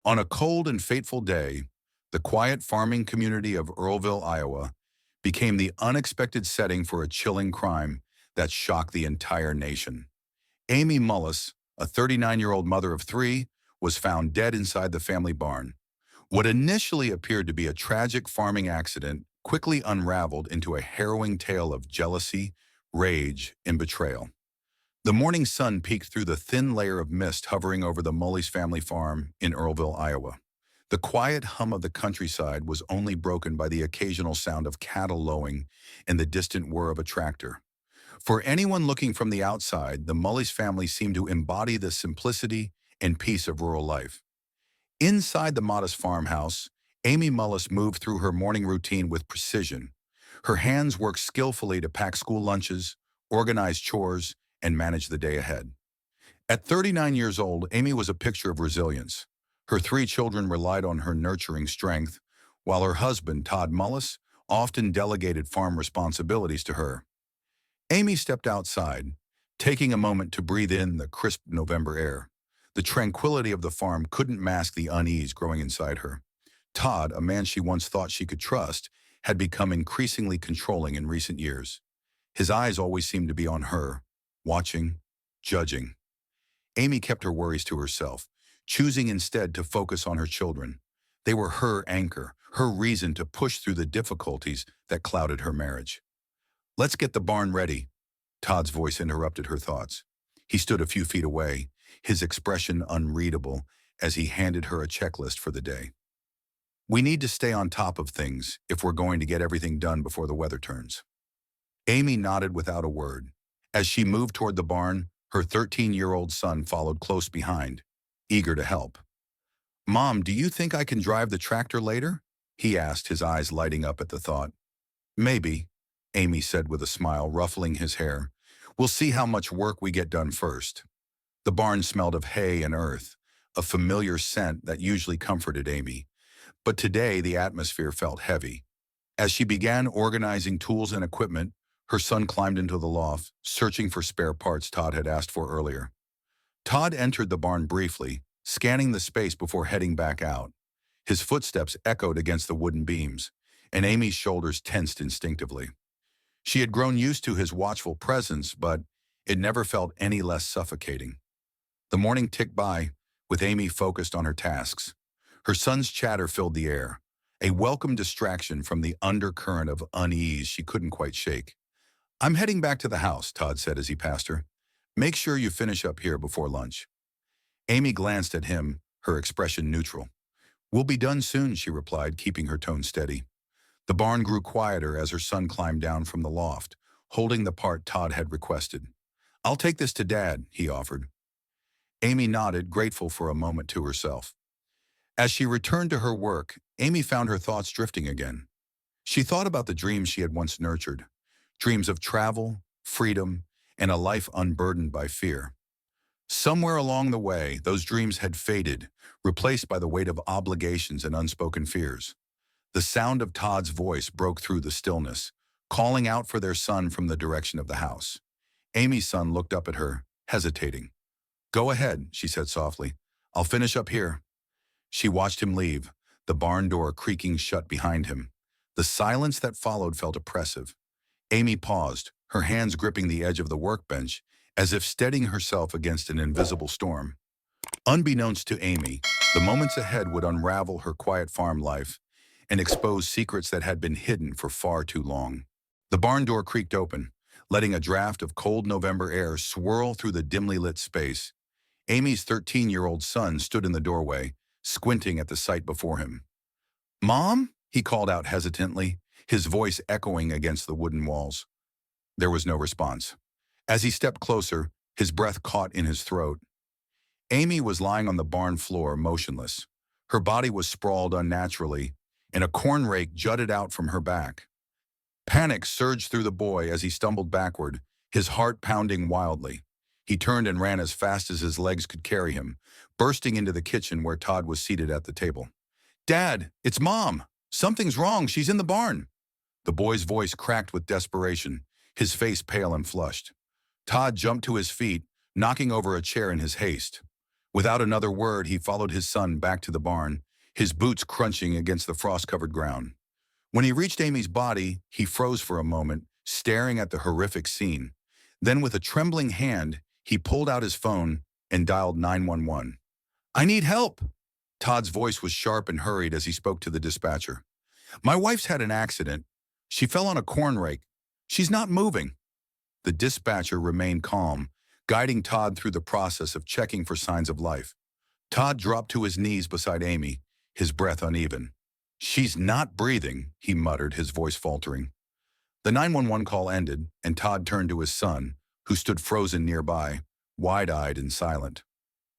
On a cold and fateful day, the quiet farming community of Earlville, Iowa, became the unexpected setting for a chilling crime that shocked the entire nation. Amy Mullis, a 39-year-old mother of three, was found dead inside the family barn. What initially appeared to be a tragic farming accident quickly unraveled into a harrowing tale of jealousy, rage, and betrayal. The morning sun peeked through the thin layer of mist hovering over the Mullis family farm in Earlville, Iowa. The quiet hum of the countryside was only broken by the occasional sound of cattle lowing and the distant whir of a tractor. For anyone looking from the outside, the Mullis family seemed to embody the simplicity and peace of rural life. Inside the modest farmhouse, Amy Mullis moved through her morning routine with precision. Her hands worked skillfully to pack school lunches, organize chores, and manage the day ahead. At 39 years old, Amy was a picture of resilience. Her three children relied on her nurturing strength, while her husband, Todd Mullis, often delegated farm responsibilities to her. Amy stepped outside, taking a moment to breathe in the crisp November air. The tranquility of the farm couldn't mask the unease growing inside her. Todd, a man she once thought she could trust, had become increasingly controlling in recent years. His eyes always seemed to be on her, watching, judging. Amy kept her worries to herself, choosing instead to focus on her children. They were her anchor, her reason to push through the difficulties that clouded her marriage. "Let's get the barn ready," Todd's voice interrupted her thoughts. He stood a few feet away, his expression unreadable as he handed her a checklist for the day. "We need to stay on top of things if we're going to get everything done before the weather turns." Amy nodded without a word. As she moved toward the barn, her 13-year-old son followed close behind, eager to help. "Mom, do you think I can drive the tractor later?" he asked, his eyes lighting up at the thought. "Maybe," Amy said with a smile, ruffling his hair. "We'll see how much work we get done first." The barn smelled of hay and earth, a familiar scent that usually comforted Amy. But today the atmosphere felt heavy. As she began organizing tools and equipment, her son climbed into the loft, searching for spare parts Todd had asked for earlier. Todd entered the barn briefly, scanning the space before heading back out. His footsteps echoed against the wooden beams, and Amy's shoulders tensed instinctively. She had grown used to his watchful presence, but it never felt any less suffocating. The morning ticked by, with Amy focused on her tasks. Her son's chatter filled the air, a welcome distraction from the undercurrent of unease she couldn't quite shake. "I'm heading back to the house," Todd said as he passed her. "Make sure you finish up here before lunch." Amy glanced at him, her expression neutral. "We'll be done soon," she replied, keeping her tone steady. The barn grew quieter as her son climbed down from the loft, holding the part Todd had requested. "I'll take this to Dad," he offered. Amy nodded, grateful for a moment to herself. As she returned to her work, Amy found her thoughts drifting again. She thought about the dreams she had once nurtured, dreams of travel, freedom, and a life unburdened by fear. Somewhere along the way, those dreams had faded, replaced by the weight of obligations and unspoken fears. The sound of Todd's voice broke through the stillness, calling out for their son from the direction of the house. Amy's son looked up at her, hesitating. "Go ahead," she said softly. "I'll finish up here." She watched him leave, the barn door creaking shut behind him. The silence that followed felt oppressive. Amy paused, her hands gripping the edge of the workbench, as if steadying herself against an invisible storm. Unbeknownst to Amy, the moments ahead would unravel her quiet farm life and expose secrets that had been hidden for far too long. The barn door creaked open, letting a draft of cold November air swirl through the dimly lit space. Amy's 13-year-old son stood in the doorway, squinting at the sight before him. "Mom?" he called out hesitantly, his voice echoing against the wooden walls. There was no response. As he stepped closer, his breath caught in his throat. Amy was lying on the barn floor, motionless. Her body was sprawled unnaturally, and a corn rake jutted out from her back. Panic surged through the boy as he stumbled backward, his heart pounding wildly. He turned and ran as fast as his legs could carry him, bursting into the kitchen where Todd was seated at the table. "Dad, it's Mom! Something's wrong, she's in the barn!" The boy's voice cracked with desperation, his face pale and flushed. Todd jumped to his feet, knocking over a chair in his haste. Without another word, he followed his son back to the barn, his boots crunching against the frost-covered ground. When he reached Amy's body, he froze for a moment, staring at the horrific scene. Then, with a trembling hand, he pulled out his phone and dialed 911. "I need help!" Todd's voice was sharp and hurried as he spoke to the dispatcher. "My wife's had an accident. She fell on a corn rake. She's not moving." The dispatcher remained calm, guiding Todd through the process of checking for signs of life. Todd dropped to his knees beside Amy, his breath uneven. "She's not breathing," he muttered, his voice faltering. The 911 call ended, and Todd turned to his son, who stood frozen nearby, wide-eyed and silent.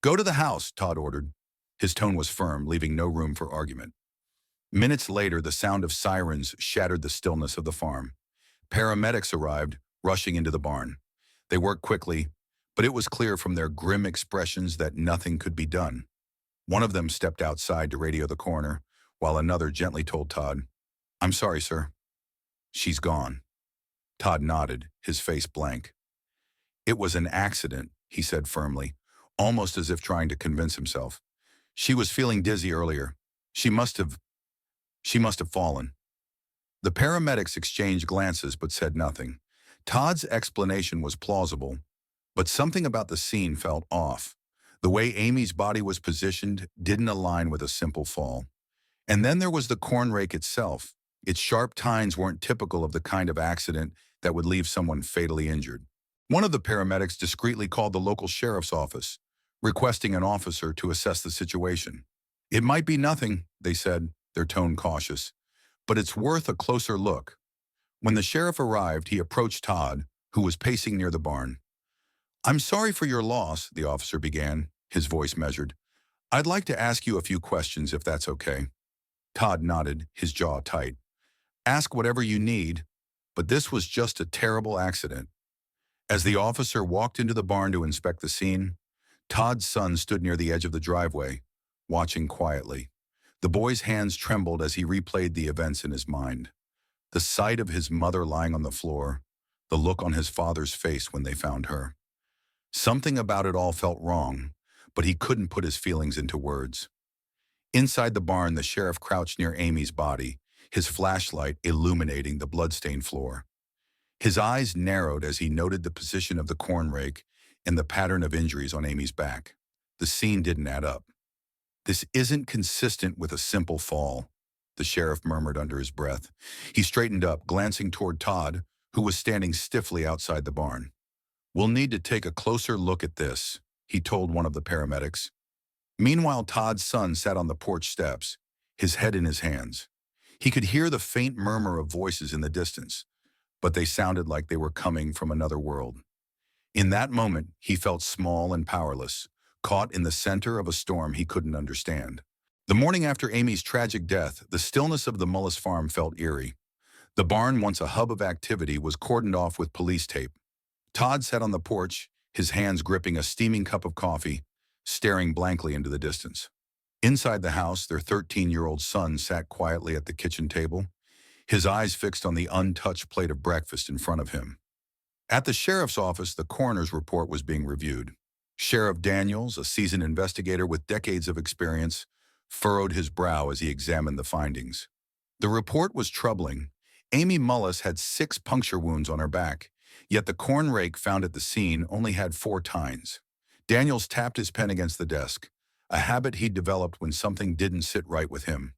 "Go to the house," Todd ordered. His tone was firm, leaving no room for argument. Minutes later, the sound of sirens shattered the stillness of the farm. Paramedics arrived, rushing into the barn. They worked quickly, but it was clear from their grim expressions that nothing could be done. One of them stepped outside to radio the coroner, while another gently told Todd, "I'm sorry, sir. She's gone." Todd nodded, his face blank. "It was an accident," he said firmly, almost as if trying to convince himself. "She was feeling dizzy earlier. She must have fallen." The paramedics exchanged glances but said nothing. Todd's explanation was plausible, but something about the scene felt off. The way Amy's body was positioned didn't align with a simple fall. And then there was the corn rake itself. Its sharp tines weren't typical of the kind of accident that would leave someone fatally injured. One of the paramedics discreetly called the local sheriff's office, requesting an officer to assess the situation. "It might be nothing," they said, their tone cautious, "but it's worth a closer look." When the sheriff arrived, he approached Todd, who was pacing near the barn. "I'm sorry for your loss," the officer began, his voice measured. "I'd like to ask you a few questions if that's okay." Todd nodded, his jaw tight. "Ask whatever you need, but this was just a terrible accident." As the officer walked into the barn to inspect the scene, Todd's son stood near the edge of the driveway, watching quietly. The boy's hands trembled as he replayed the events in his mind. The sight of his mother lying on the floor, the look on his father's face when they found her. Something about it all felt wrong, but he couldn't put his feelings into words. Inside the barn, the sheriff crouched near Amy's body, his flashlight illuminating the bloodstained floor. His eyes narrowed as he noted the position of the corn rake and the pattern of injuries on Amy's back. The scene didn't add up. "This isn't consistent with a simple fall," the sheriff murmured under his breath. He straightened up, glancing toward Todd, who was standing stiffly outside the barn. "We'll need to take a closer look at this," he told one of the paramedics. Meanwhile, Todd's son sat on the porch steps, his head in his hands. He could hear the faint murmur of voices in the distance, but they sounded like they were coming from another world. In that moment, he felt small and powerless, caught in the center of a storm he couldn't understand. The morning after Amy's tragic death, the stillness of the Mullis farm felt eerie. The barn, once a hub of activity, was cordoned off with police tape. Todd sat on the porch, his hands gripping a steaming cup of coffee, staring blankly into the distance. Inside the house, their 13-year-old son sat quietly at the kitchen table, his eyes fixed on the untouched plate of breakfast in front of him. At the sheriff's office, the coroner's report was being reviewed. Sheriff Daniels, a seasoned investigator with decades of experience, furrowed his brow as he examined the findings. The report was troubling. Amy Mullis had 6 puncture wounds on her back, yet the corn rake found at the scene only had 4 tines. Daniels tapped his pen against the desk, a habit he'd developed when something didn't sit right with him.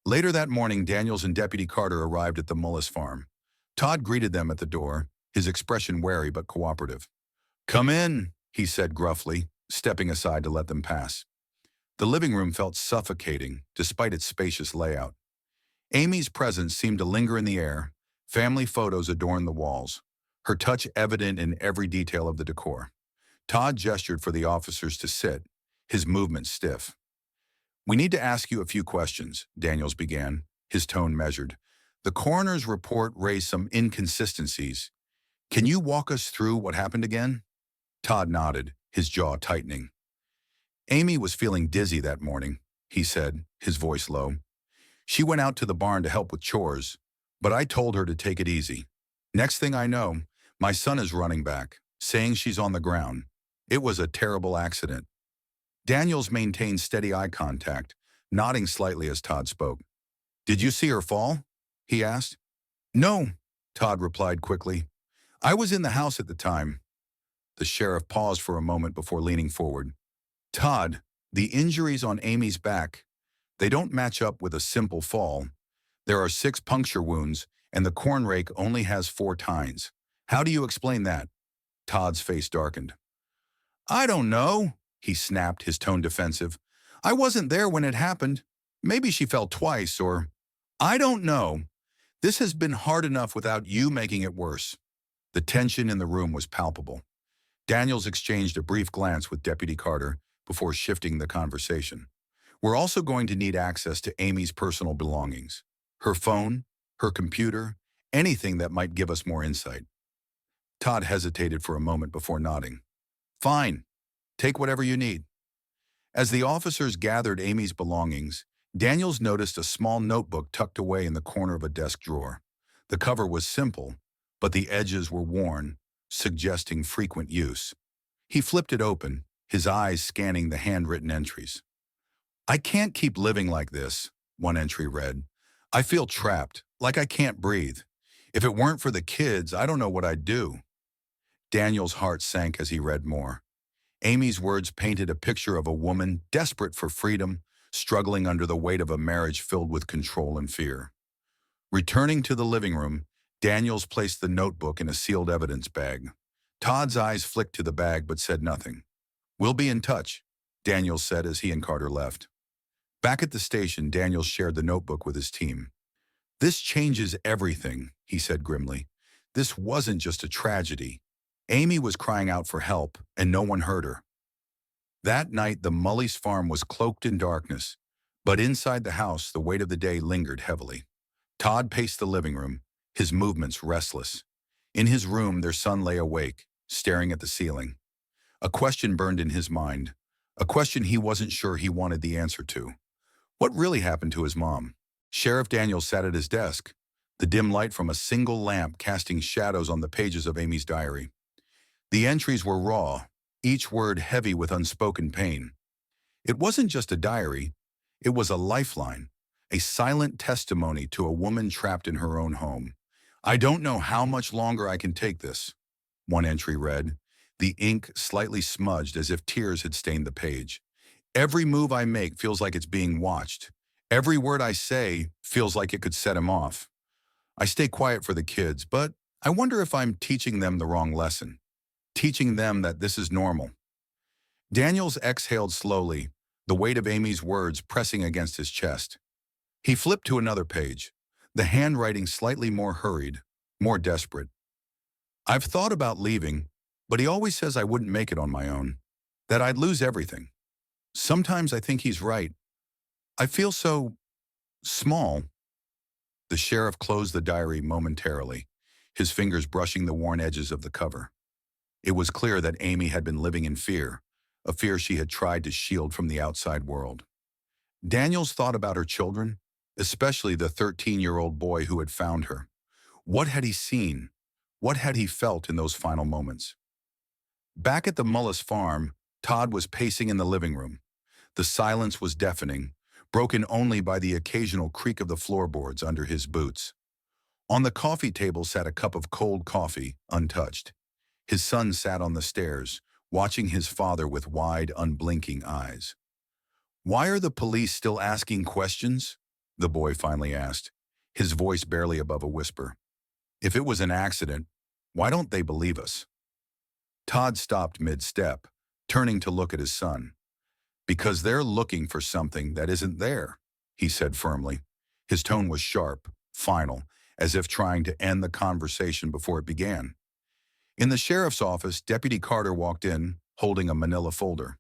Later that morning, Daniels and Deputy Carter arrived at the Mullis farm. Todd greeted them at the door, his expression wary but cooperative. "Come in," he said gruffly, stepping aside to let them pass. The living room felt suffocating, despite its spacious layout. Amy's presence seemed to linger in the air. Family photos adorned the walls, her touch evident in every detail of the decor. Todd gestured for the officers to sit, his movements stiff. "We need to ask you a few questions," Daniels began, his tone measured. "The coroner's report raised some inconsistencies. Can you walk us through what happened again?" Todd nodded, his jaw tightening. "Amy was feeling dizzy that morning," he said, his voice low. "She went out to the barn to help with chores, but I told her to take it easy. Next thing I know, my son is running back, saying she's on the ground. It was a terrible accident." Daniels maintained steady eye contact, nodding slightly as Todd spoke. "Did you see her fall?" he asked. "No," Todd replied quickly. "I was in the house at the time." The sheriff paused for a moment before leaning forward. "Todd, the injuries on Amy's back, they don't match up with a simple fall. There are 6 puncture wounds, and the corn rake only has 4 tines. How do you explain that?" Todd's face darkened. "I don't know," he snapped, his tone defensive. "I wasn't there when it happened. Maybe she fell twice, or... I don't know. This has been hard enough without you making it worse." The tension in the room was palpable. Daniels exchanged a brief glance with Deputy Carter before shifting the conversation. "We're also going to need access to Amy's personal belongings. Her phone, her computer, anything that might give us more insight." Todd hesitated for a moment before nodding. "Fine. Take whatever you need." As the officers gathered Amy's belongings, Daniels noticed a small notebook tucked away in the corner of a desk drawer. The cover was simple, but the edges were worn, suggesting frequent use. He flipped it open, his eyes scanning the handwritten entries. "I can't keep living like this," one entry read. "I feel trapped, like I can't breathe. If it weren't for the kids, I don't know what I'd do." Daniel's heart sank as he read more. Amy's words painted a picture of a woman desperate for freedom, struggling under the weight of a marriage filled with control and fear. Returning to the living room, Daniels placed the notebook in a sealed evidence bag. Todd's eyes flicked to the bag but said nothing. "We'll be in touch," Daniels said as he and Carter left. Back at the station, Daniels shared the notebook with his team. "This changes everything," he said grimly. "This wasn't just a tragedy. Amy was crying out for help, and no one heard her." That night, the Mullis farm was cloaked in darkness, but inside the house, the weight of the day lingered heavily. Todd paced the living room, his movements restless. In his room, their son lay awake, staring at the ceiling. A question burned in his mind, a question he wasn't sure he wanted the answer to. What really happened to his mom? Sheriff Daniels sat at his desk, the dim light from a single lamp casting shadows on the pages of Amy's diary. The entries were raw, each word heavy with unspoken pain. It wasn't just a diary, it was a lifeline, a silent testimony to a woman trapped in her own home. "I don't know how much longer I can take this," one entry read, the ink slightly smudged as if tears had stained the page. "Every move I make feels like it's being watched. Every word I say feels like it could set him off. I stay quiet for the kids, but I wonder if I'm teaching them the wrong lesson. Teaching them that this is normal." Daniels exhaled slowly, the weight of Amy's words pressing against his chest. He flipped to another page, the handwriting slightly more hurried, more desperate. "I've thought about leaving, but he always says I wouldn't make it on my own, that I'd lose everything. Sometimes I think he's right. I feel so small." The sheriff closed the diary momentarily, his fingers brushing the worn edges of the cover. It was clear that Amy had been living in fear, a fear she had tried to shield from the outside world. Daniels thought about her children, especially the 13-year-old boy who had found her. What had he seen? What had he felt in those final moments? Back at the Mullis farm, Todd was pacing in the living room. The silence was deafening, broken only by the occasional creak of the floorboards under his boots. On the coffee table sat a cup of cold coffee, untouched. His son sat on the stairs, watching his father with wide, unblinking eyes. "Why are the police still asking questions?" the boy finally asked, his voice barely above a whisper. "If it was an accident, why don't they believe us?" Todd stopped mid-step, turning to look at his son. "Because they're looking for something that isn't there," he said firmly. His tone was sharp, final, as if trying to end the conversation before it began. In the sheriff's office, Deputy Carter walked in, holding a manila folder.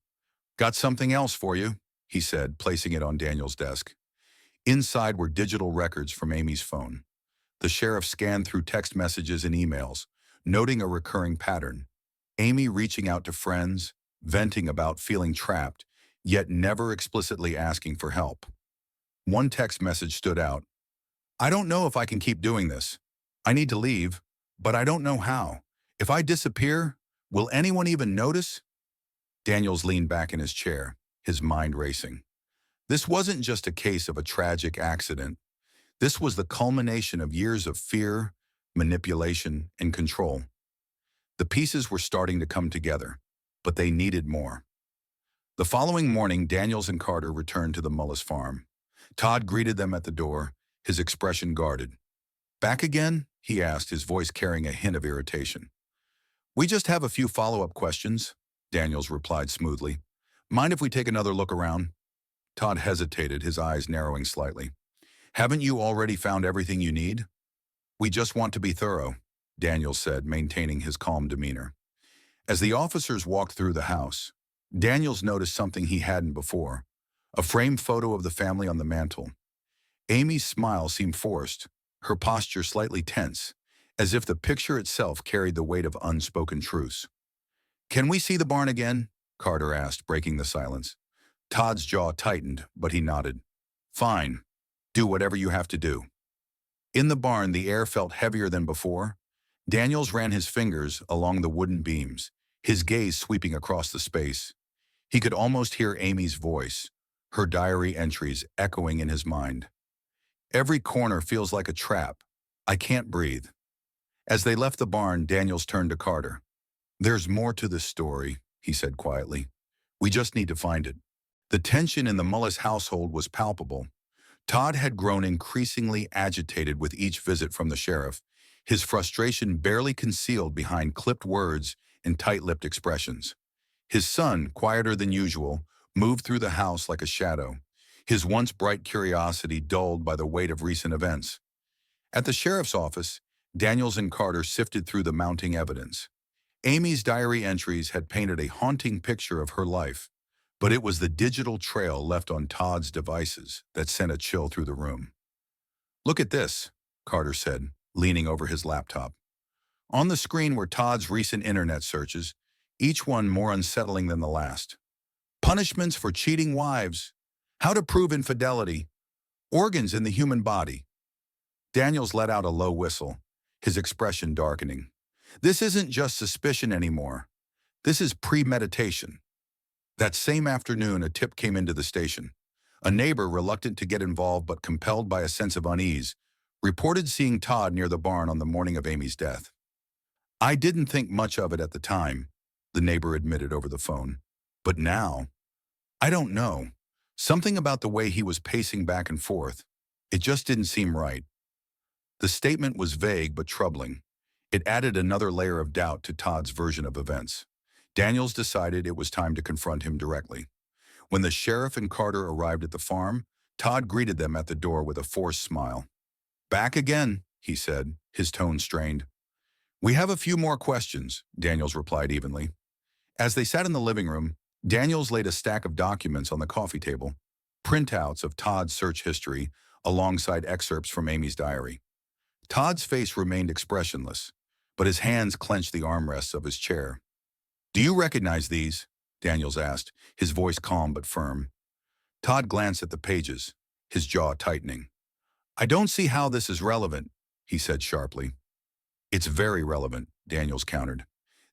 "Got something else for you," he said, placing it on Daniel's desk. Inside were digital records from Amy's phone. The sheriff scanned through text messages and emails, noting a recurring pattern. Amy reaching out to friends, venting about feeling trapped, yet never explicitly asking for help. One text message stood out. "I don't know if I can keep doing this. I need to leave, but I don't know how. If I disappear, will anyone even notice?" Daniels leaned back in his chair, his mind racing. This wasn't just a case of a tragic accident. This was the culmination of years of fear, manipulation, and control. The pieces were starting to come together, but they needed more. The following morning, Daniels and Carter returned to the Mullis farm. Todd greeted them at the door, his expression guarded. "Back again?" he asked, his voice carrying a hint of irritation. "We just have a few follow-up questions," Daniels replied smoothly. "Mind if we take another look around?" Todd hesitated, his eyes narrowing slightly. "Haven't you already found everything you need?" "We just want to be thorough," Daniels said, maintaining his calm demeanor. As the officers walked through the house, Daniels noticed something he hadn't before: a framed photo of the family on the mantel. Amy's smile seemed forced, her posture slightly tense, as if the picture itself carried the weight of unspoken truths. "Can we see the barn again?" Carter asked, breaking the silence. Todd's jaw tightened, but he nodded. "Fine. Do whatever you have to do." In the barn, the air felt heavier than before. Daniels ran his fingers along the wooden beams, his gaze sweeping across the space. He could almost hear Amy's voice, her diary entries echoing in his mind. "Every corner feels like a trap. I can't breathe." As they left the barn, Daniels turned to Carter. "There's more to this story," he said quietly. "We just need to find it." The tension in the Mullis household was palpable. Todd had grown increasingly agitated with each visit from the sheriff, his frustration barely concealed behind clipped words and tight-lipped expressions. His son, quieter than usual, moved through the house like a shadow, his once bright curiosity dulled by the weight of recent events. At the sheriff's office, Daniels and Carter sifted through the mounting evidence. Amy's diary entries had painted a haunting picture of her life, but it was the digital trail left on Todd's devices that sent a chill through the room. "Look at this," Carter said, leaning over his laptop. On the screen were Todd's recent internet searches, each one more unsettling than the last. "Punishments for cheating wives," "How to prove infidelity," "Organs in the human body." Daniels let out a low whistle, his expression darkening. "This isn't just suspicion anymore. This is premeditation." That same afternoon, a tip came into the station. A neighbor, reluctant to get involved but compelled by a sense of unease, reported seeing Todd near the barn on the morning of Amy's death. "I didn't think much of it at the time," the neighbor admitted over the phone. "But now, I don't know. Something about the way he was pacing back and forth. It just didn't seem right." The statement was vague but troubling. It added another layer of doubt to Todd's version of events. Daniels decided it was time to confront him directly. When the sheriff and Carter arrived at the farm, Todd greeted them at the door with a forced smile. "Back again," he said, his tone strained. "We have a few more questions," Daniels replied evenly. As they sat in the living room, Daniels laid a stack of documents on the coffee table, printouts of Todd's search history alongside excerpts from Amy's diary. Todd's face remained expressionless, but his hands clenched the armrests of his chair. "Do you recognize these?" Daniels asked, his voice calm but firm. Todd glanced at the pages, his jaw tightening. "I don't see how this is relevant," he said sharply. "It's very relevant," Daniels countered.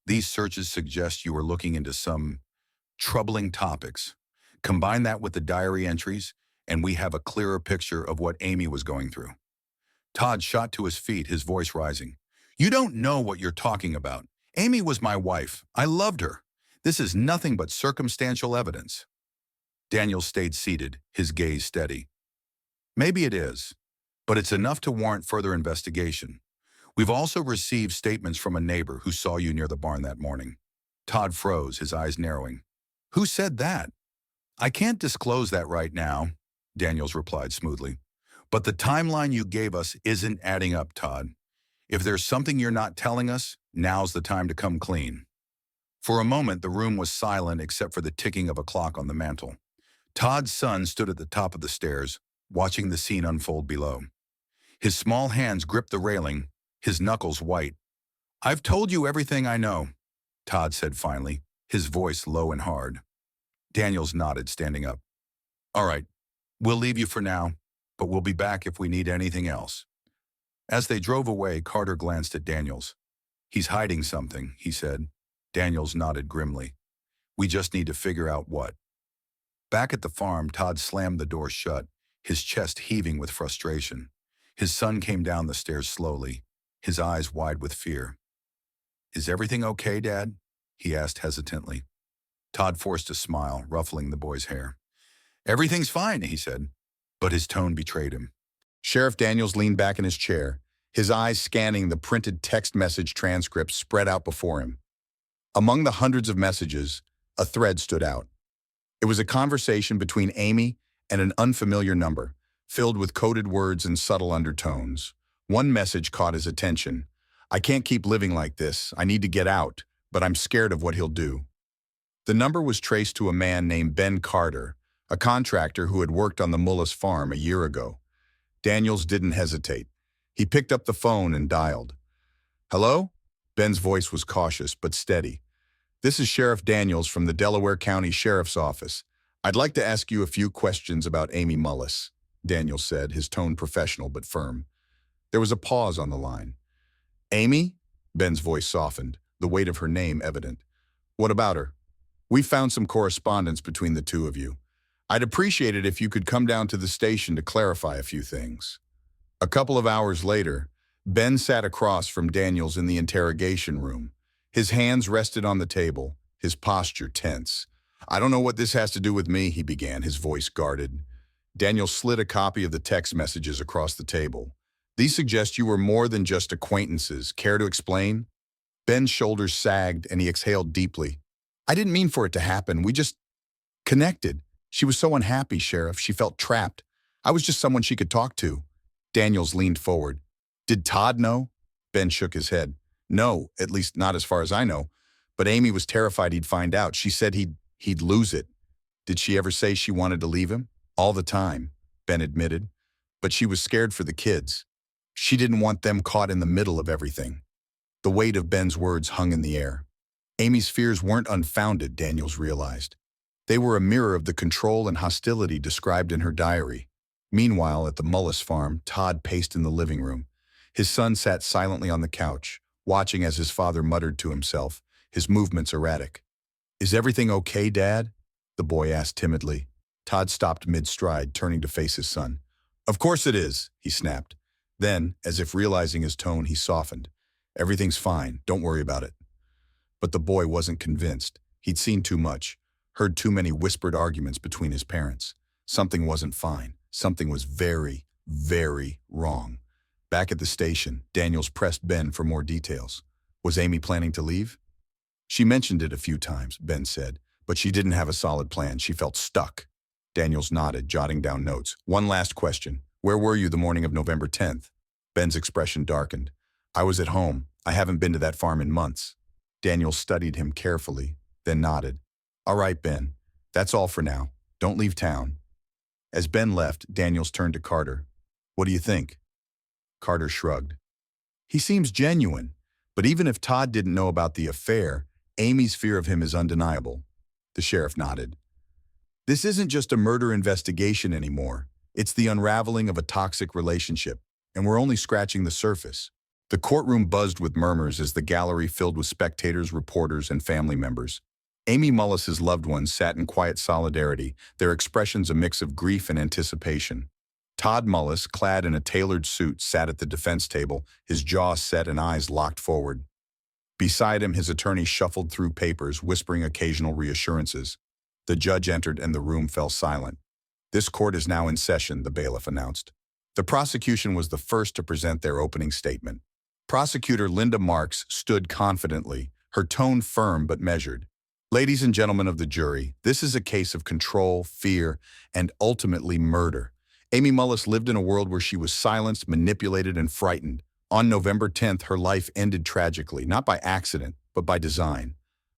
"These searches suggest you are looking into some troubling topics. Combine that with the diary entries, and we have a clearer picture of what Amy was going through." Todd shot to his feet, his voice rising. "You don't know what you're talking about. Amy was my wife. I loved her. This is nothing but circumstantial evidence." Daniel stayed seated, his gaze steady. "Maybe it is, but it's enough to warrant further investigation. We've also received statements from a neighbor who saw you near the barn that morning." Todd froze, his eyes narrowing. "Who said that?" "I can't disclose that right now," Daniels replied smoothly. "But the timeline you gave us isn't adding up, Todd. If there's something you're not telling us, now's the time to come clean." For a moment, the room was silent except for the ticking of a clock on the mantel. Todd's son stood at the top of the stairs, watching the scene unfold below. His small hands gripped the railing, his knuckles white. "I've told you everything I know," Todd said finally, his voice low and hard. Daniels nodded, standing up. "All right, we'll leave you for now, but we'll be back if we need anything else." As they drove away, Carter glanced at Daniels. "He's hiding something," he said. Daniels nodded grimly. "We just need to figure out what." Back at the farm, Todd slammed the door shut, his chest heaving with frustration. His son came down the stairs slowly, his eyes wide with fear. "Is everything okay, Dad?" he asked hesitantly. Todd forced a smile, ruffling the boy's hair. "Everything's fine," he said, but his tone betrayed him. Sheriff Daniels leaned back in his chair, his eyes scanning the printed text message transcripts spread out before him. Among the hundreds of messages, a thread stood out. It was a conversation between Amy and an unfamiliar number, filled with coded words and subtle undertones. One message caught his attention. "I can't keep living like this. I need to get out, but I'm scared of what he'll do." The number was traced to a man named Ben Carter, a contractor who had worked on the Mullis farm a year ago. Daniels didn't hesitate. He picked up the phone and dialed. "Hello?" Ben's voice was cautious but steady. "This is Sheriff Daniels from the Delaware County Sheriff's Office. I'd like to ask you a few questions about Amy Mullis," Daniels said, his tone professional but firm. There was a pause on the line. "Amy?" Ben's voice softened, the weight of her name evident. "What about her? We found some correspondence between the two of you. I'd appreciate it if you could come down to the station to clarify a few things." A couple of hours later, Ben sat across from Daniels in the interrogation room. His hands rested on the table, his posture tense. "I don't know what this has to do with me," he began, his voice guarded. Daniels slid a copy of the text messages across the table. "These suggest you were more than just acquaintances. Care to explain?" Ben's shoulders sagged and he exhaled deeply. "I didn't mean for it to happen. We just connected. She was so unhappy, Sheriff. She felt trapped. I was just someone she could talk to." Daniels leaned forward. "Did Todd know?" Ben shook his head. "No, at least not as far as I know. But Amy was terrified he'd find out. She said he'd lose it." "Did she ever say she wanted to leave him?" "All the time," Ben admitted. "But she was scared for the kids. She didn't want them caught in the middle of everything." The weight of Ben's words hung in the air. Amy's fears weren't unfounded, Daniels realized. They were a mirror of the control and hostility described in her diary. Meanwhile, at the Mullis farm, Todd paced in the living room. His son sat silently on the couch, watching as his father muttered to himself, his movements erratic. "Is everything okay, Dad?" the boy asked timidly. Todd stopped mid-stride, turning to face his son. "Of course it is," he snapped. Then, as if realizing his tone, he softened. "Everything's fine. Don't worry about it." But the boy wasn't convinced. He'd seen too much, heard too many whispered arguments between his parents. Something wasn't fine. Something was very, very wrong. Back at the station, Daniels pressed Ben for more details. Was Amy planning to leave? "She mentioned it a few times," Ben said, "but she didn't have a solid plan. She felt stuck." Daniels nodded, jotting down notes. "One last question. Where were you the morning of November 10th? Ben's expression darkened. "I was at home. I haven't been to that farm in months." Daniels studied him carefully, then nodded. "All right, Ben. That's all for now. Don't leave town." As Ben left, Daniels turned to Carter. "What do you think?" Carter shrugged. "He seems genuine, but even if Todd didn't know about the affair, Amy's fear of him is undeniable." The sheriff nodded. "This isn't just a murder investigation anymore. It's the unraveling of a toxic relationship, and we're only scratching the surface." The courtroom buzzed with murmurs as the gallery filled with spectators, reporters, and family members. Amy Mullis's loved ones sat in quiet solidarity, their expressions a mix of grief and anticipation. Todd Mullis, clad in a tailored suit, sat at the defense table, his jaw set and eyes locked forward. Beside him, his attorney shuffled through papers, whispering occasional reassurances. The judge entered and the room fell silent. "This court is now in session," the bailiff announced. The prosecution was the first to present their opening statement. Prosecutor Linda Marks stood confidently, her tone firm but measured. "Ladies and gentlemen of the jury, this is a case of control, fear, and ultimately murder. Amy Mullis lived in a world where she was silenced, manipulated, and frightened. On November 10th, her life ended tragically, not by accident, but by design."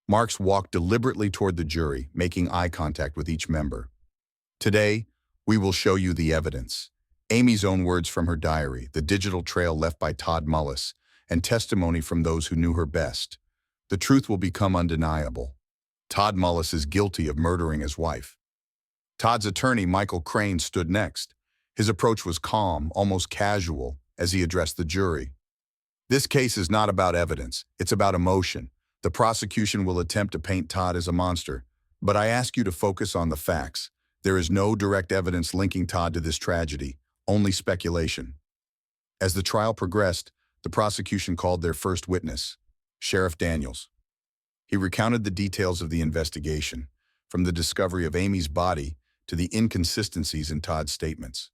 Marks walked deliberately toward the jury, making eye contact with each member. "Today, we will show you the evidence." Amy's own words from her diary, the digital trail left by Todd Mullis, and testimony from those who knew her best. The truth will become undeniable. Todd Mullis is guilty of murdering his wife. Todd's attorney, Michael Crane, stood next. His approach was calm, almost casual, as he addressed the jury. "This case is not about evidence. It's about emotion. The prosecution will attempt to paint Todd as a monster, but I ask you to focus on the facts. There is no direct evidence linking Todd to this tragedy, only speculation. As the trial progressed, the prosecution called their first witness, Sheriff Daniels. He recounted the details of the investigation, from the discovery of Amy's body to the inconsistencies in Todd's statements.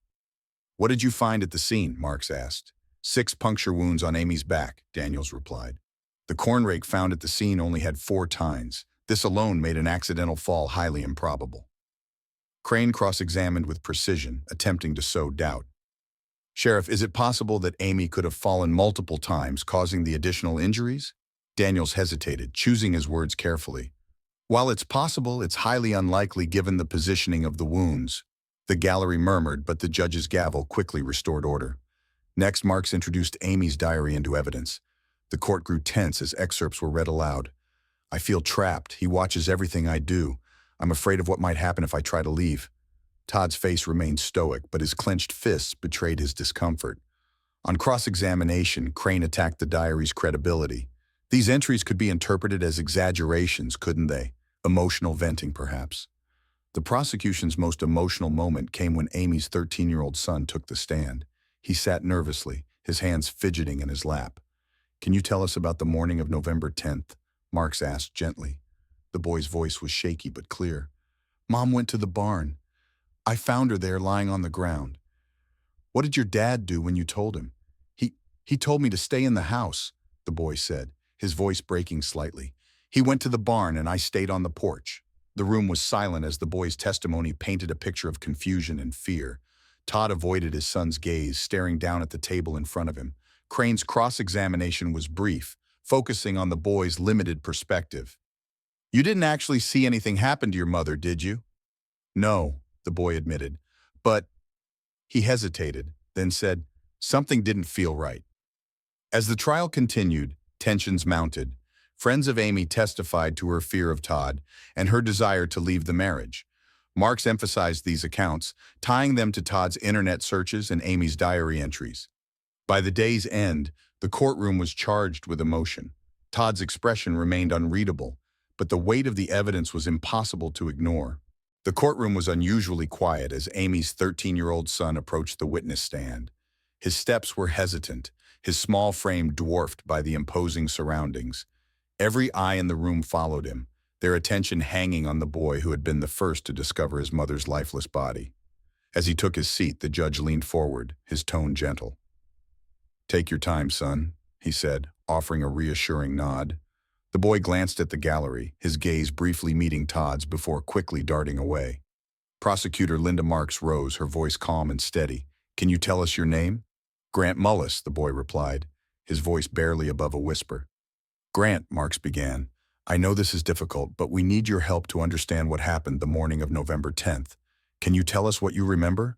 "What did you find at the scene?" Marks asked. "6 puncture wounds on Amy's back," Daniels replied. "The corn rake found at the scene only had 4 tines. This alone made an accidental fall highly improbable." Crane cross-examined with precision, attempting to sow doubt. "Sheriff, is it possible that Amy could have fallen multiple times, causing the additional injuries?" Daniels hesitated, choosing his words carefully. "While it's possible, it's highly unlikely given the positioning of the wounds." The gallery murmured, but the judge's gavel quickly restored order. Next, Marks introduced Amy's diary into evidence. The court grew tense as excerpts were read aloud. "I feel trapped. He watches everything I do. I'm afraid of what might happen if I try to leave." Todd's face remained stoic, but his clenched fists betrayed his discomfort. On cross-examination, Crane attacked the diary's credibility. These entries could be interpreted as exaggerations, couldn't they? Emotional venting, perhaps. The prosecution's most emotional moment came when Amy's 13-year-old son took the stand. He sat nervously, his hands fidgeting in his lap. "Can you tell us about the morning of November 10th? Marks asked gently. The boy's voice was shaky but clear. "Mom went to the barn. I found her there lying on the ground." "What did your dad do when you told him?" He told me to stay in the house," the boy said, his voice breaking slightly. "He went to the barn and I stayed on the porch." The room was silent as the boy's testimony painted a picture of confusion and fear. Todd avoided his son's gaze, staring down at the table in front of him. Crane's cross-examination was brief, focusing on the boy's limited perspective. "You didn't actually see anything happen to your mother, did you?" "No," the boy admitted. "But—" He hesitated, then said, "Something didn't feel right." As the trial continued, tensions mounted. Friends of Amy testified to her fear of Todd and her desire to leave the marriage. Marks emphasized these accounts, tying them to Todd's internet searches and Amy's diary entries. By the day's end, the courtroom was charged with emotion. Todd's expression remained unreadable, but the weight of the evidence was impossible to ignore. The courtroom was unusually quiet as Amy's 13-year-old son approached the witness stand. His steps were hesitant, his small frame dwarfed by the imposing surroundings. Every eye in the room followed him, their attention hanging on the boy who had been the first to discover his mother's lifeless body. As he took his seat, the judge leaned forward, his tone gentle. "Take your time, son," he said, offering a reassuring nod. The boy glanced at the gallery, his gaze briefly meeting Todd's before quickly darting away. Prosecutor Linda Marks rose, her voice calm and steady. "Can you tell us your name?" "Grant Mullis," the boy replied, his voice barely above a whisper. "Grant," Marks began, "I know this is difficult, but we need your help to understand what happened the morning of November 10th. Can you tell us what you remember?"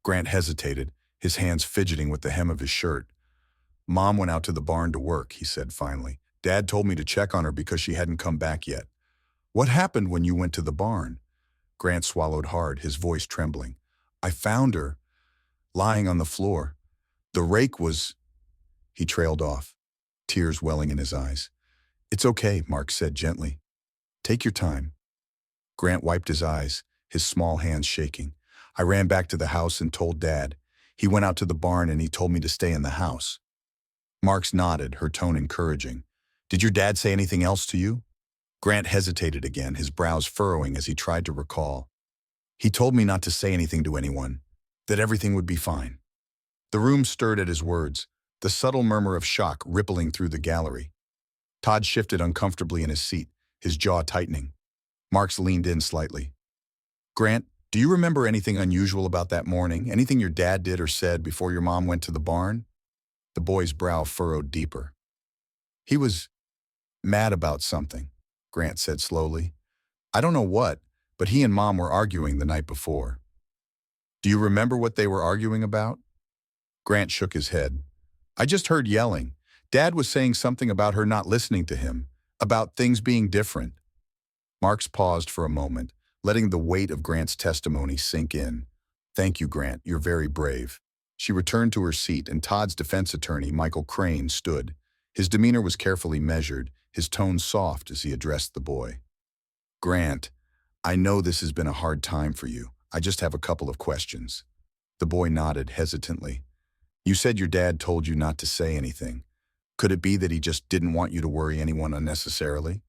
Grant hesitated, his hands fidgeting with the hem of his shirt. "Mom went out to the barn to work," he said finally. "Dad told me to check on her because she hadn't come back yet." "What happened when you went to the barn?" Grant swallowed hard, his voice trembling. "I found her, lying on the floor. The rake was—" He trailed off, tears welling in his eyes. "It's okay," Mark said gently. "Take your time." Grant wiped his eyes, his small hands shaking. "I ran back to the house and told Dad. He went out to the barn and he told me to stay in the house." Marks nodded, her tone encouraging. "Did your dad say anything else to you?" Grant hesitated again, his brows furrowing as he tried to recall. "He told me not to say anything to anyone, that everything would be fine." The room stirred at his words, the subtle murmur of shock rippling through the gallery. Todd shifted uncomfortably in his seat, his jaw tightening. Marks leaned in slightly. "Grant, do you remember anything unusual about that morning? Anything your dad did or said before your mom went to the barn?" The boy's brow furrowed deeper. "He was mad about something," Grant said slowly. "I don't know what, but he and Mom were arguing the night before." "Do you remember what they were arguing about?" Grant shook his head. "I just heard yelling. Dad was saying something about her not listening to him, about things being different." Marks paused for a moment, letting the weight of Grant's testimony sink in. "Thank you, Grant. You're very brave." She returned to her seat, and Todd's defense attorney, Michael Crane, stood. His demeanor was carefully measured, his tone soft as he addressed the boy. "Grant, I know this has been a hard time for you. I just have a couple of questions. The boy nodded hesitantly. You said your dad told you not to say anything. Could it be that he just didn't want you to worry anyone unnecessarily?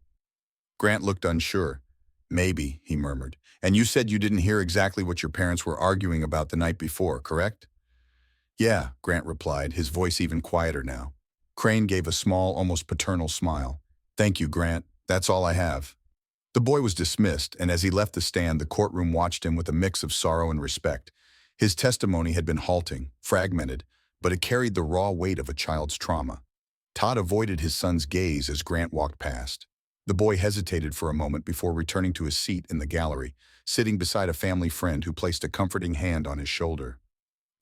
Grant looked unsure. Maybe, he murmured. And you said you didn't hear exactly what your parents were arguing about the night before, correct? Yeah, Grant replied, his voice even quieter now. Crane gave a small, almost paternal smile. Thank you, Grant. That's all I have. The boy was dismissed, and as he left the stand, the courtroom watched him with a mix of sorrow and respect. His testimony had been halting, fragmented, but it carried the raw weight of a child's trauma. Todd avoided his son's gaze as Grant walked past. The boy hesitated for a moment before returning to his seat in the gallery, sitting beside a family friend who placed a comforting hand on his shoulder.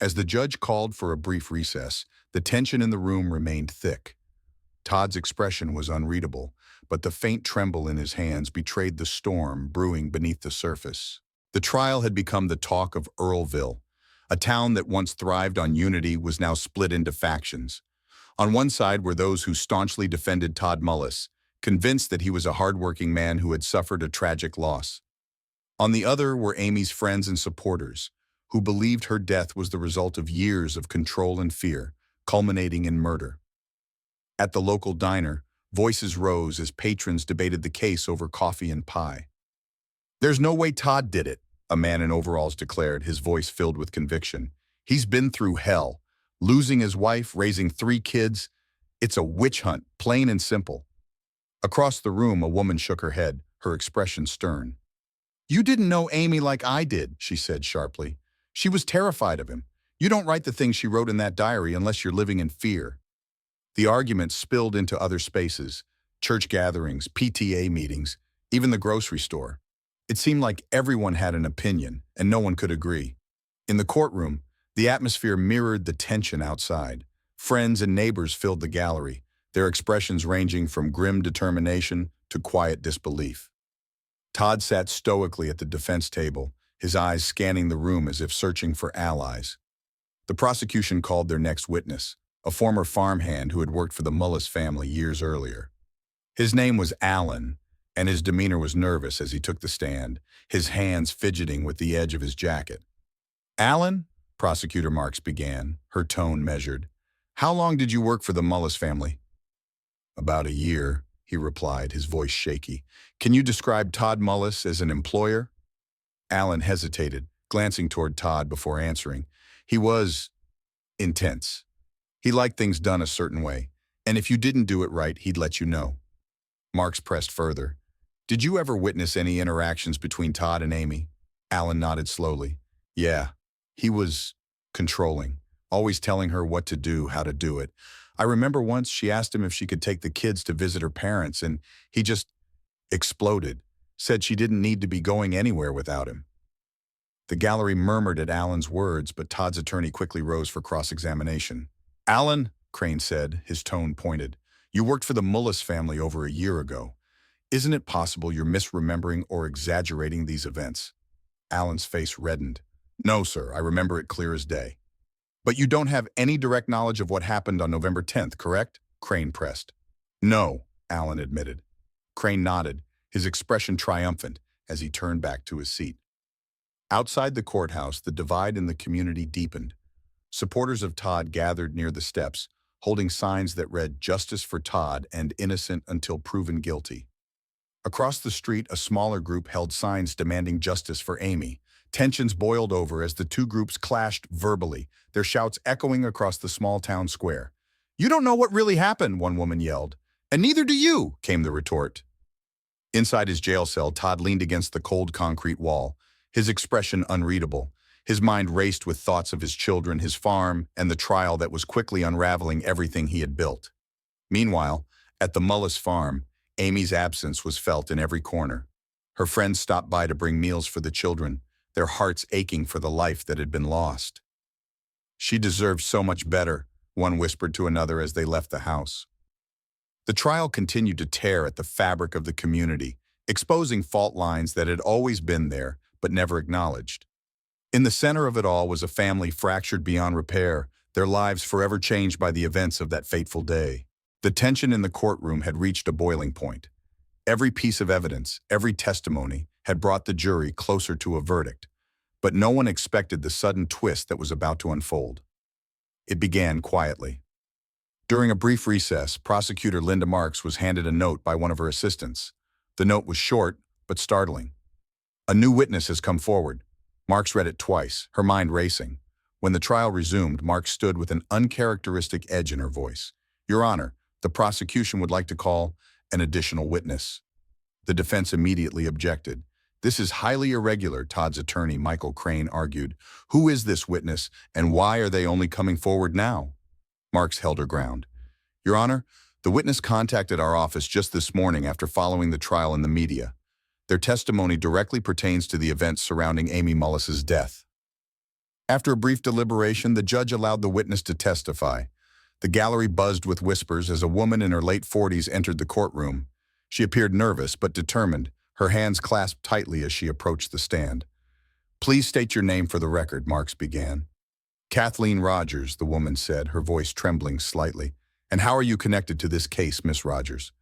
As the judge called for a brief recess, the tension in the room remained thick. Todd's expression was unreadable, but the faint tremble in his hands betrayed the storm brewing beneath the surface. The trial had become the talk of Earlville. A town that once thrived on unity was now split into factions. On one side were those who staunchly defended Todd Mullis, convinced that he was a hardworking man who had suffered a tragic loss. On the other were Amy's friends and supporters, who believed her death was the result of years of control and fear, culminating in murder. At the local diner, voices rose as patrons debated the case over coffee and pie. There's no way Todd did it, a man in overalls declared, his voice filled with conviction. He's been through hell, losing his wife, raising 3 kids. It's a witch hunt, plain and simple. Across the room, a woman shook her head, her expression stern. You didn't know Amy like I did, she said sharply. She was terrified of him. You don't write the things she wrote in that diary unless you're living in fear. The argument spilled into other spaces, church gatherings, PTA meetings, even the grocery store. It seemed like everyone had an opinion, and no one could agree. In the courtroom, the atmosphere mirrored the tension outside. Friends and neighbors filled the gallery, their expressions ranging from grim determination to quiet disbelief. Todd sat stoically at the defense table, his eyes scanning the room as if searching for allies. The prosecution called their next witness, a former farmhand who had worked for the Mullis family years earlier. His name was Alan, and his demeanor was nervous as he took the stand, his hands fidgeting with the edge of his jacket. Alan, Prosecutor Marks began, her tone measured. How long did you work for the Mullis family? About a year, he replied, his voice shaky. Can you describe Todd Mullis as an employer? Alan hesitated, glancing toward Todd before answering. He was intense. He liked things done a certain way, and if you didn't do it right, he'd let you know. Marks pressed further. Did you ever witness any interactions between Todd and Amy? Alan nodded slowly. Yeah, he was controlling, always telling her what to do, how to do it. I remember once she asked him if she could take the kids to visit her parents, and he just exploded, said she didn't need to be going anywhere without him. The gallery murmured at Alan's words, but Todd's attorney quickly rose for cross-examination. Alan, Crane said, his tone pointed, you worked for the Mullis family over a year ago. Isn't it possible you're misremembering or exaggerating these events? Alan's face reddened. No, sir, I remember it clear as day. But you don't have any direct knowledge of what happened on November 10th, correct? Crane pressed. No, Alan admitted. Crane nodded, his expression triumphant, as he turned back to his seat. Outside the courthouse, the divide in the community deepened. Supporters of Todd gathered near the steps, holding signs that read "Justice for Todd" and "Innocent until proven guilty." Across the street, a smaller group held signs demanding justice for Amy. Tensions boiled over as the two groups clashed verbally, their shouts echoing across the small town square. You don't know what really happened, one woman yelled. And neither do you, came the retort. Inside his jail cell, Todd leaned against the cold concrete wall, his expression unreadable. His mind raced with thoughts of his children, his farm, and the trial that was quickly unraveling everything he had built. Meanwhile, at the Mullis farm, Amy's absence was felt in every corner. Her friends stopped by to bring meals for the children, their hearts aching for the life that had been lost. She deserved so much better, one whispered to another as they left the house. The trial continued to tear at the fabric of the community, exposing fault lines that had always been there, but never acknowledged. In the center of it all was a family fractured beyond repair, their lives forever changed by the events of that fateful day. The tension in the courtroom had reached a boiling point. Every piece of evidence, every testimony, had brought the jury closer to a verdict. But no one expected the sudden twist that was about to unfold. It began quietly. During a brief recess, prosecutor Linda Marks was handed a note by one of her assistants. The note was short, but startling. "A new witness has come forward." Marks read it twice, her mind racing. When the trial resumed, Marks stood with an uncharacteristic edge in her voice. "Your Honor, the prosecution would like to call an additional witness." The defense immediately objected. "This is highly irregular," Todd's attorney, Michael Crane, argued. "Who is this witness, and why are they only coming forward now?" Marks held her ground. "Your Honor, the witness contacted our office just this morning after following the trial in the media. Their testimony directly pertains to the events surrounding Amy Mullis's death." After a brief deliberation, the judge allowed the witness to testify. The gallery buzzed with whispers as a woman in her late 40s entered the courtroom. She appeared nervous but determined, her hands clasped tightly as she approached the stand. "Please state your name for the record," Marks began. "Kathleen Rogers," the woman said, her voice trembling slightly. "And how are you connected to this case, Miss Rogers?"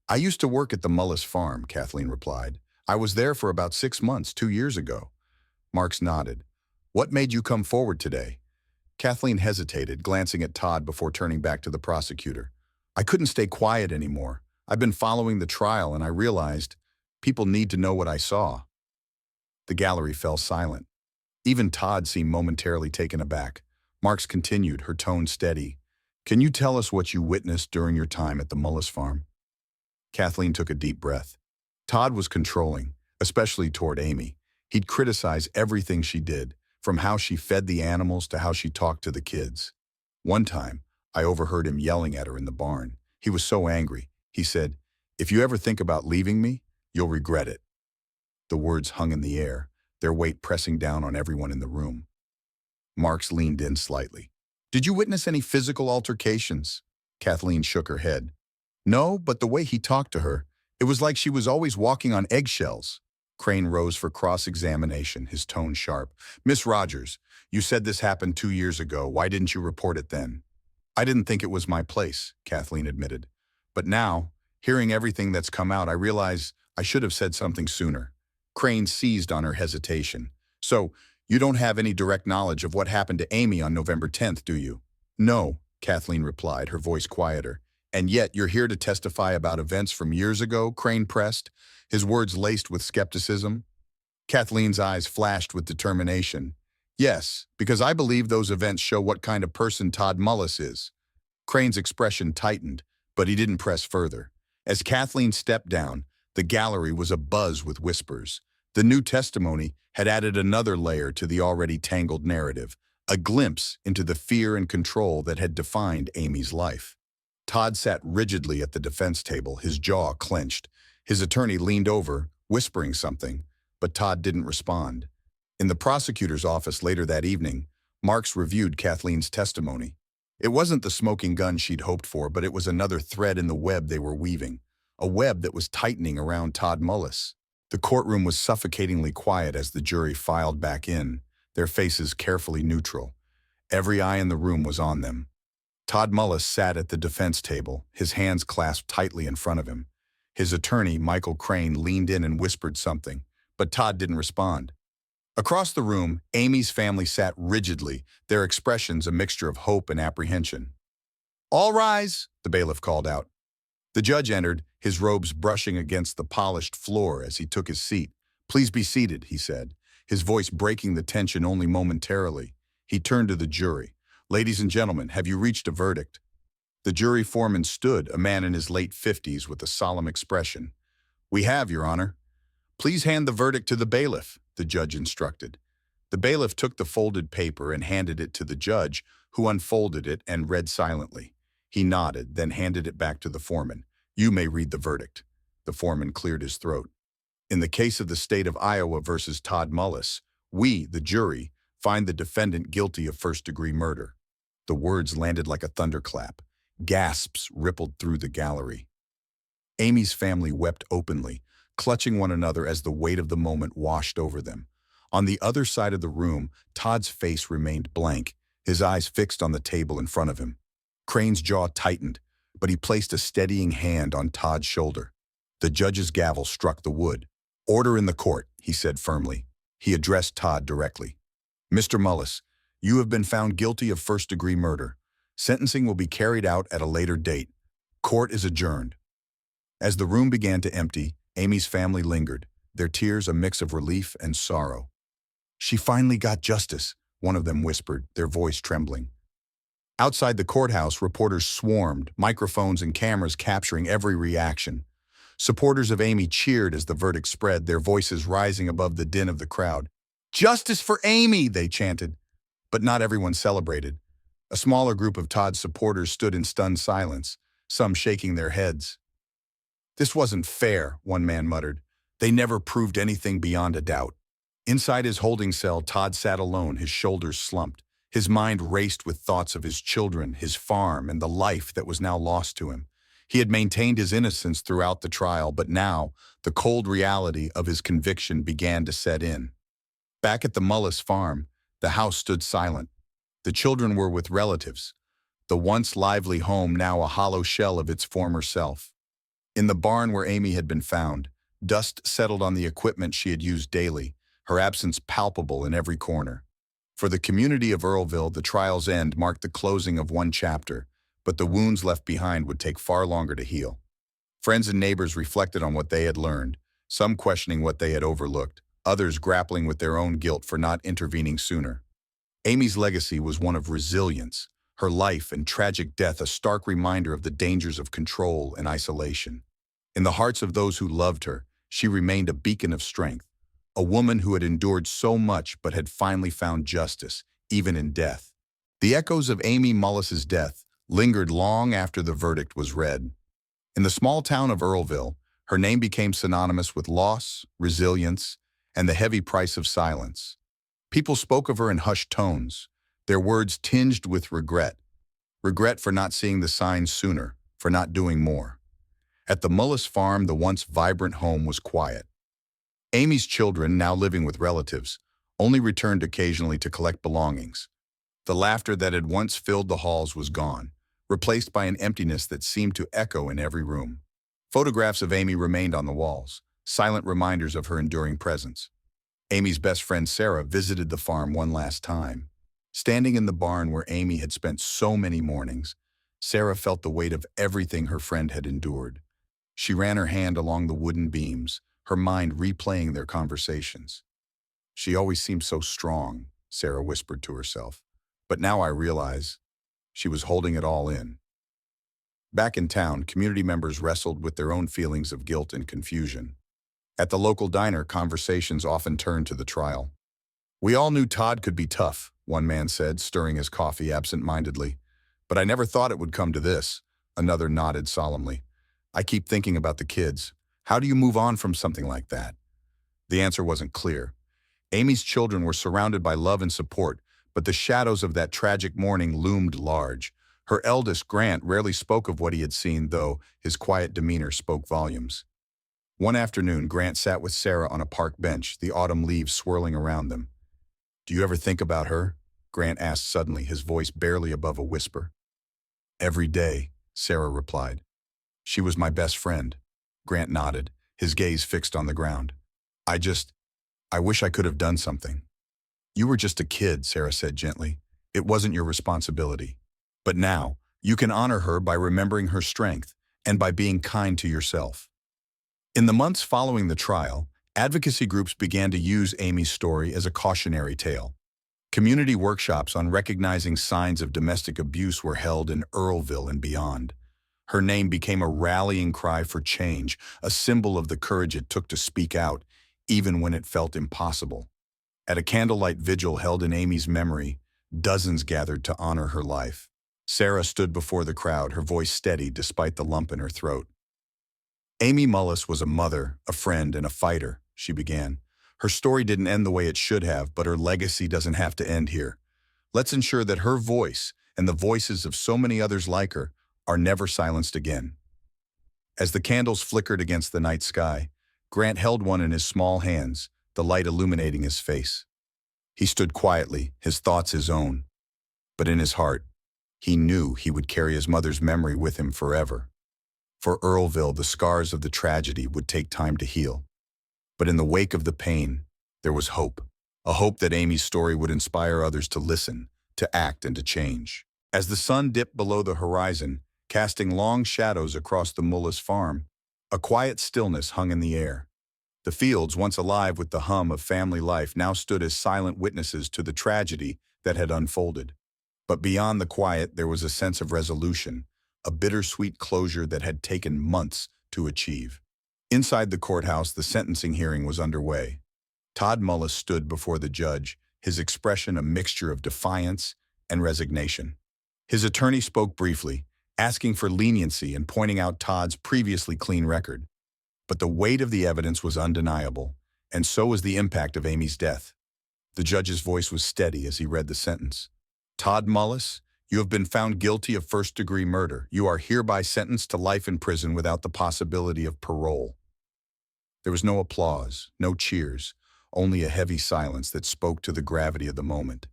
"I used to work at the Mullis farm," Kathleen replied. "I was there for about 6 months, 2 years ago." Marks nodded. "What made you come forward today?" Kathleen hesitated, glancing at Todd before turning back to the prosecutor. "I couldn't stay quiet anymore. I've been following the trial and I realized people need to know what I saw." The gallery fell silent. Even Todd seemed momentarily taken aback. Marks continued, her tone steady. "Can you tell us what you witnessed during your time at the Mullis farm?" Kathleen took a deep breath. Todd was controlling, especially toward Amy. He'd criticize everything she did, from how she fed the animals to how she talked to the kids. One time, I overheard him yelling at her in the barn. He was so angry. He said, "If you ever think about leaving me, you'll regret it." The words hung in the air, their weight pressing down on everyone in the room. Marks leaned in slightly. "Did you witness any physical altercations?" Kathleen shook her head. "No, but the way he talked to her, it was like she was always walking on eggshells." Crane rose for cross-examination, his tone sharp. "Miss Rogers, you said this happened 2 years ago. Why didn't you report it then?" "I didn't think it was my place," Kathleen admitted. "But now, hearing everything that's come out, I realize I should have said something sooner." Crane seized on her hesitation. "So, you don't have any direct knowledge of what happened to Amy on November 10th, do you?" "No," Kathleen replied, her voice quieter. "And yet you're here to testify about events from years ago?" Crane pressed, his words laced with skepticism. Kathleen's eyes flashed with determination. "Yes, because I believe those events show what kind of person Todd Mullis is." Crane's expression tightened, but he didn't press further. As Kathleen stepped down, the gallery was abuzz with whispers. The new testimony had added another layer to the already tangled narrative, a glimpse into the fear and control that had defined Amy's life. Todd sat rigidly at the defense table, his jaw clenched. His attorney leaned over, whispering something, but Todd didn't respond. In the prosecutor's office later that evening, Marks reviewed Kathleen's testimony. It wasn't the smoking gun she'd hoped for, but it was another thread in the web they were weaving, a web that was tightening around Todd Mullis. The courtroom was suffocatingly quiet as the jury filed back in, their faces carefully neutral. Every eye in the room was on them. Todd Mullis sat at the defense table, his hands clasped tightly in front of him. His attorney, Michael Crane, leaned in and whispered something, but Todd didn't respond. Across the room, Amy's family sat rigidly, their expressions a mixture of hope and apprehension. "All rise," the bailiff called out. The judge entered, his robes brushing against the polished floor as he took his seat. "Please be seated," he said, his voice breaking the tension only momentarily. He turned to the jury. "Ladies and gentlemen, have you reached a verdict?" The jury foreman stood, a man in his late 50s with a solemn expression. "We have, Your Honor." "Please hand the verdict to the bailiff," the judge instructed. The bailiff took the folded paper and handed it to the judge, who unfolded it and read silently. He nodded, then handed it back to the foreman. "You may read the verdict." The foreman cleared his throat. "In the case of the state of Iowa versus Todd Mullis, we, the jury, find the defendant guilty of first-degree murder." The words landed like a thunderclap. Gasps rippled through the gallery. Amy's family wept openly, clutching one another as the weight of the moment washed over them. On the other side of the room, Todd's face remained blank, his eyes fixed on the table in front of him. Crane's jaw tightened, but he placed a steadying hand on Todd's shoulder. The judge's gavel struck the wood. "Order in the court," he said firmly. He addressed Todd directly. "Mr. Mullis, you have been found guilty of first-degree murder. Sentencing will be carried out at a later date. Court is adjourned." As the room began to empty, Amy's family lingered, their tears a mix of relief and sorrow. "She finally got justice," one of them whispered, their voice trembling. Outside the courthouse, reporters swarmed, microphones and cameras capturing every reaction. Supporters of Amy cheered as the verdict spread, their voices rising above the din of the crowd. "Justice for Amy!" they chanted. But not everyone celebrated. A smaller group of Todd's supporters stood in stunned silence, some shaking their heads. "This wasn't fair," one man muttered. "They never proved anything beyond a doubt." Inside his holding cell, Todd sat alone, his shoulders slumped. His mind raced with thoughts of his children, his farm, and the life that was now lost to him. He had maintained his innocence throughout the trial, but now the cold reality of his conviction began to set in. Back at the Mullis farm, the house stood silent. The children were with relatives, the once lively home now a hollow shell of its former self. In the barn where Amy had been found, dust settled on the equipment she had used daily, her absence palpable in every corner. For the community of Earlville, the trial's end marked the closing of one chapter, but the wounds left behind would take far longer to heal. Friends and neighbors reflected on what they had learned, some questioning what they had overlooked, others grappling with their own guilt for not intervening sooner. Amy's legacy was one of resilience, her life and tragic death a stark reminder of the dangers of control and isolation. In the hearts of those who loved her, she remained a beacon of strength, a woman who had endured so much but had finally found justice, even in death. The echoes of Amy Mullis's death lingered long after the verdict was read. In the small town of Earlville, her name became synonymous with loss, resilience, and the heavy price of silence. People spoke of her in hushed tones, their words tinged with regret. Regret for not seeing the signs sooner, for not doing more. At the Mullis farm, the once vibrant home was quiet. Amy's children, now living with relatives, only returned occasionally to collect belongings. The laughter that had once filled the halls was gone, replaced by an emptiness that seemed to echo in every room. Photographs of Amy remained on the walls, silent reminders of her enduring presence. Amy's best friend Sarah visited the farm one last time. Standing in the barn where Amy had spent so many mornings, Sarah felt the weight of everything her friend had endured. She ran her hand along the wooden beams, her mind replaying their conversations. "She always seemed so strong," Sarah whispered to herself. "But now I realize she was holding it all in." Back in town, community members wrestled with their own feelings of guilt and confusion. At the local diner, conversations often turned to the trial. "We all knew Todd could be tough," one man said, stirring his coffee absent-mindedly. "But I never thought it would come to this," another nodded solemnly. "I keep thinking about the kids. How do you move on from something like that?" The answer wasn't clear. Amy's children were surrounded by love and support, but the shadows of that tragic morning loomed large. Her eldest, Grant, rarely spoke of what he had seen, though his quiet demeanor spoke volumes. One afternoon, Grant sat with Sarah on a park bench, the autumn leaves swirling around them. "Do you ever think about her?" Grant asked suddenly, his voice barely above a whisper. "Every day," Sarah replied. "She was my best friend." Grant nodded, his gaze fixed on the ground. I wish I could have done something." "You were just a kid," Sarah said gently. "It wasn't your responsibility. But now, you can honor her by remembering her strength and by being kind to yourself." In the months following the trial, advocacy groups began to use Amy's story as a cautionary tale. Community workshops on recognizing signs of domestic abuse were held in Earlville and beyond. Her name became a rallying cry for change, a symbol of the courage it took to speak out, even when it felt impossible. At a candlelight vigil held in Amy's memory, dozens gathered to honor her life. Sarah stood before the crowd, her voice steady despite the lump in her throat. "Amy Mullis was a mother, a friend, and a fighter," she began. "Her story didn't end the way it should have, but her legacy doesn't have to end here. Let's ensure that her voice, and the voices of so many others like her, are never silenced again." As the candles flickered against the night sky, Grant held one in his small hands, the light illuminating his face. He stood quietly, his thoughts his own. But in his heart, he knew he would carry his mother's memory with him forever. For Earlville, the scars of the tragedy would take time to heal. But in the wake of the pain, there was hope. a hope that Amy's story would inspire others to listen, to act, and to change. As the sun dipped below the horizon, casting long shadows across the Mullis farm, a quiet stillness hung in the air. The fields, once alive with the hum of family life, now stood as silent witnesses to the tragedy that had unfolded. But beyond the quiet, there was a sense of resolution, a bittersweet closure that had taken months to achieve. Inside the courthouse, the sentencing hearing was underway. Todd Mullis stood before the judge, his expression a mixture of defiance and resignation. His attorney spoke briefly, asking for leniency and pointing out Todd's previously clean record. But the weight of the evidence was undeniable, and so was the impact of Amy's death. The judge's voice was steady as he read the sentence. Todd Mullis, you have been found guilty of first-degree murder. You are hereby sentenced to life in prison without the possibility of parole. There was no applause, no cheers, only a heavy silence that spoke to the gravity of the moment.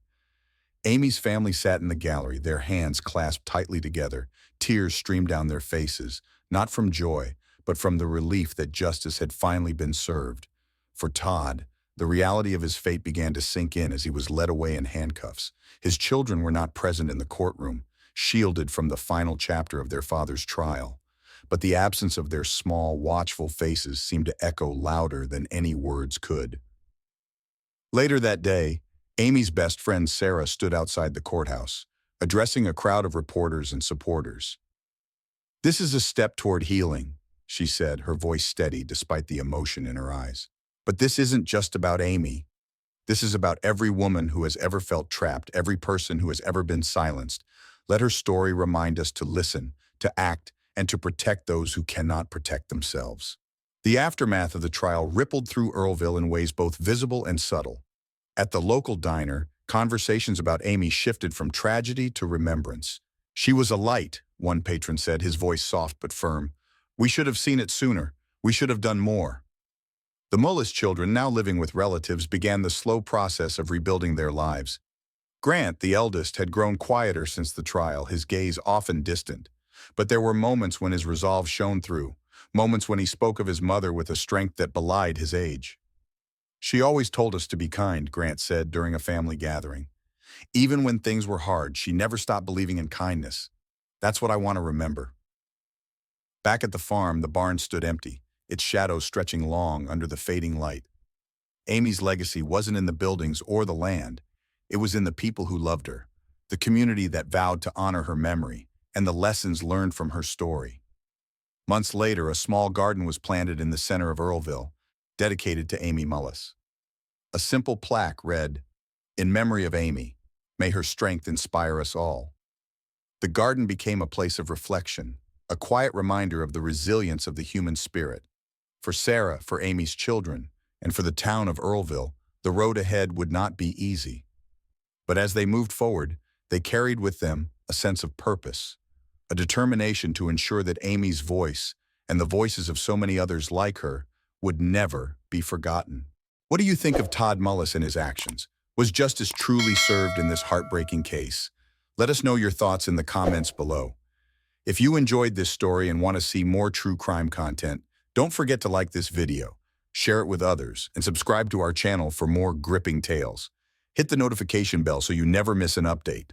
Amy's family sat in the gallery, their hands clasped tightly together. Tears streamed down their faces, not from joy, but from the relief that justice had finally been served. For Todd, the reality of his fate began to sink in as he was led away in handcuffs. His children were not present in the courtroom, shielded from the final chapter of their father's trial. But the absence of their small, watchful faces seemed to echo louder than any words could. Later that day, Amy's best friend Sarah stood outside the courthouse, addressing a crowd of reporters and supporters. "This is a step toward healing," she said, her voice steady despite the emotion in her eyes. "But this isn't just about Amy. This is about every woman who has ever felt trapped, every person who has ever been silenced. Let her story remind us to listen, to act, and to protect those who cannot protect themselves." The aftermath of the trial rippled through Earlville in ways both visible and subtle. At the local diner, conversations about Amy shifted from tragedy to remembrance. "She was a light," one patron said, his voice soft but firm. "We should have seen it sooner. We should have done more." The Mullis children, now living with relatives, began the slow process of rebuilding their lives. Grant, the eldest, had grown quieter since the trial, his gaze often distant. But there were moments when his resolve shone through, moments when he spoke of his mother with a strength that belied his age. "She always told us to be kind," Grant said during a family gathering. "Even when things were hard, she never stopped believing in kindness. That's what I want to remember." Back at the farm, the barn stood empty, its shadows stretching long under the fading light. Amy's legacy wasn't in the buildings or the land. It was in the people who loved her, the community that vowed to honor her memory, and the lessons learned from her story. Months later, a small garden was planted in the center of Earlville, dedicated to Amy Mullis. A simple plaque read, "In memory of Amy, may her strength inspire us all." The garden became a place of reflection, a quiet reminder of the resilience of the human spirit. For Sarah, for Amy's children, and for the town of Earlville, the road ahead would not be easy. But as they moved forward, they carried with them a sense of purpose, a determination to ensure that Amy's voice, and the voices of so many others like her, would never be forgotten. What do you think of Todd Mullis and his actions? Was justice truly served in this heartbreaking case? Let us know your thoughts in the comments below. If you enjoyed this story and want to see more true crime content, don't forget to like this video, share it with others, and subscribe to our channel for more gripping tales. Hit the notification bell so you never miss an update.